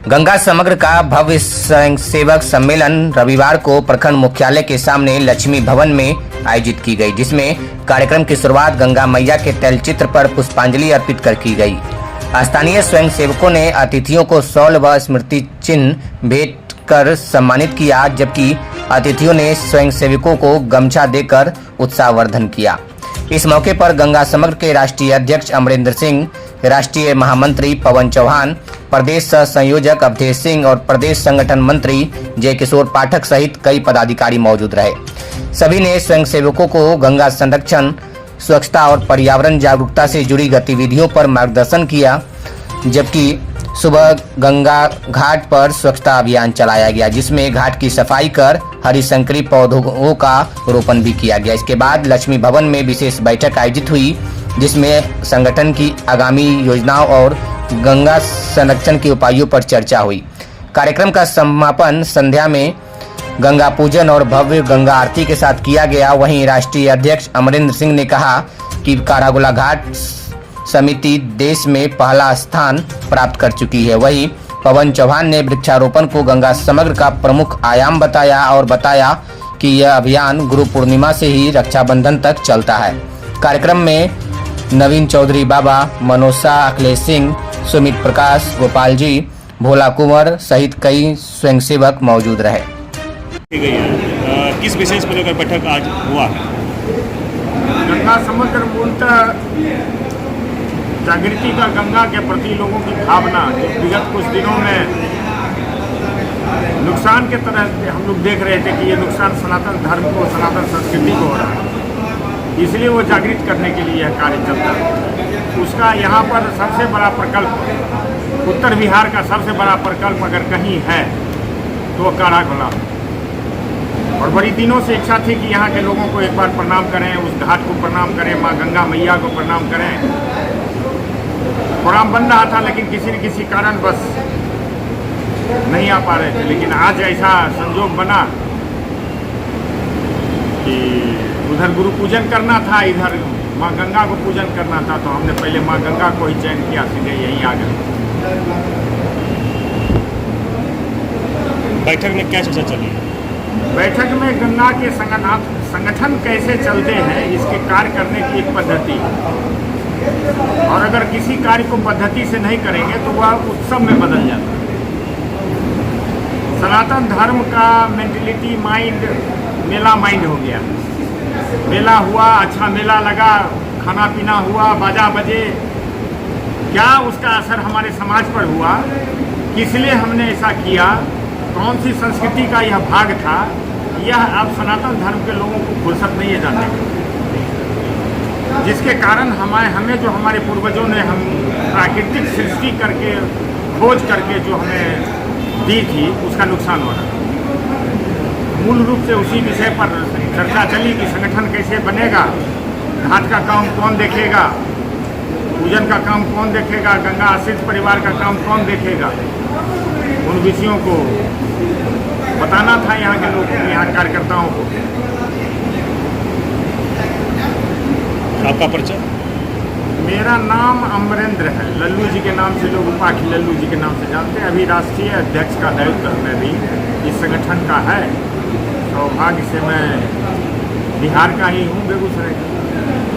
गंगा समग्र का भव्य स्वयंसेवक सम्मेलन रविवार को प्रखंड मुख्यालय के सामने लक्ष्मी भवन में आयोजित की गई, जिसमें कार्यक्रम की शुरुआत गंगा मैया के तैलचित्र पर पुष्पांजलि अर्पित कर की गई। स्थानीय स्वयंसेवकों ने अतिथियों को शॉल व स्मृति चिन्ह भेंट कर सम्मानित किया, जबकि अतिथियों ने स्वयंसेवकों को गमछा देकर उत्साहवर्धन किया। इस मौके पर गंगा समग्र के राष्ट्रीय अध्यक्ष अमरेंद्र सिंह, राष्ट्रीय महामंत्री पवन चौहान, प्रदेश सह संयोजक अवधेश सिंह और प्रदेश संगठन मंत्री जय किशोर पाठक सहित कई पदाधिकारी मौजूद रहे। सभी ने स्वयंसेवकों को गंगा संरक्षण, स्वच्छता और पर्यावरण जागरूकता से जुड़ी गतिविधियों पर मार्गदर्शन किया, जबकि सुबह गंगा घाट पर स्वच्छता अभियान चलाया गया, जिसमें घाट की सफाई कर हरिशंकरी पौधों का रोपण भी किया गया। इसके बाद लक्ष्मी भवन में विशेष बैठक आयोजित हुई, जिसमें संगठन की आगामी योजनाओं और गंगा संरक्षण के उपायों पर चर्चा हुई। कार्यक्रम का समापन संध्या में गंगा पूजन और भव्य गंगा आरती के साथ किया गया। वहीं राष्ट्रीय अध्यक्ष अमरेंद्र सिंह ने कहा कि कारागोला घाट समिति देश में पहला स्थान प्राप्त कर चुकी है। वहीं पवन चौहान ने वृक्षारोपण को गंगा समग्र का प्रमुख आयाम बताया और बताया कि यह अभियान गुरु पूर्णिमा से ही रक्षाबंधन तक चलता है। कार्यक्रम में नवीन चौधरी बाबा, मनोज शाह, अखिलेश सिंह, सुमित प्रकाश, गोपाल जी, भोला कुंवर सहित कई स्वयंसेवक मौजूद रहे। किस विशेष पर लेकर बैठक आज हुआ है? गंगा समग्र मूलतः जागृति का गंगा के प्रति लोगों की भावना जो विगत कुछ दिनों में नुकसान के तरह हम लोग देख रहे थे कि ये नुकसान सनातन धर्म को, सनातन संस्कृति को हो रहा है, इसलिए वो जागृत करने के लिए यह कार्य चलता है। उसका यहाँ पर सबसे बड़ा प्रकल्प, उत्तर बिहार का सबसे बड़ा प्रकल्प अगर कहीं है तो कारागोला। और बड़ी दिनों से इच्छा थी कि यहाँ के लोगों को एक बार प्रणाम करें, उस घाट को प्रणाम करें, माँ गंगा मैया को प्रणाम करें। प्रोग्राम बन रहा था लेकिन किसी न किसी कारण बस नहीं आ पा रहे थे। लेकिन आज ऐसा संजोग बना कि उधर गुरु पूजन करना था, इधर माँ गंगा को पूजन करना था, तो हमने पहले माँ गंगा को ही चयन किया, सीधे यहीं आ गए। बैठक में क्या चर्चा चली? बैठक में गंगा के संगठन कैसे चलते हैं, इसके कार्य करने की एक पद्धति, और अगर किसी कार्य को पद्धति से नहीं करेंगे तो वह उत्सव में बदल जाता है। सनातन धर्म का मेंटलिटी माइंड मेला माइंड हो गया। मेला हुआ, अच्छा मेला लगा, खाना पीना हुआ, बाजा बजे, क्या उसका असर हमारे समाज पर हुआ, किस लिए हमने ऐसा किया, कौन सी संस्कृति का यह भाग था, यह अब सनातन धर्म के लोगों को फुर्सत नहीं है जानने की। जिसके कारण हमें जो हमारे पूर्वजों ने हम प्राकृतिक सृष्टि करके, खोज करके जो हमें दी थी, उसका नुकसान हो रहा है। मूल रूप से उसी विषय पर चर्चा चली कि संगठन कैसे बनेगा, घाट का काम कौन देखेगा, पूजन का काम कौन देखेगा, गंगा आश्रित परिवार का काम कौन देखेगा। उन विषयों को बताना था यहाँ के लोगों को, यहाँ कार्यकर्ताओं को। आपका परिचय? मेरा नाम अमरेंद्र है। लल्लू जी के नाम से लोग उपाख्य लल्लू जी के नाम से जानते हैं। अभी राष्ट्रीय अध्यक्ष का दायित्व हमें भी इस संगठन का है। सौभाग्य से मैं बिहार का ही हूँ, बेगूसराय का।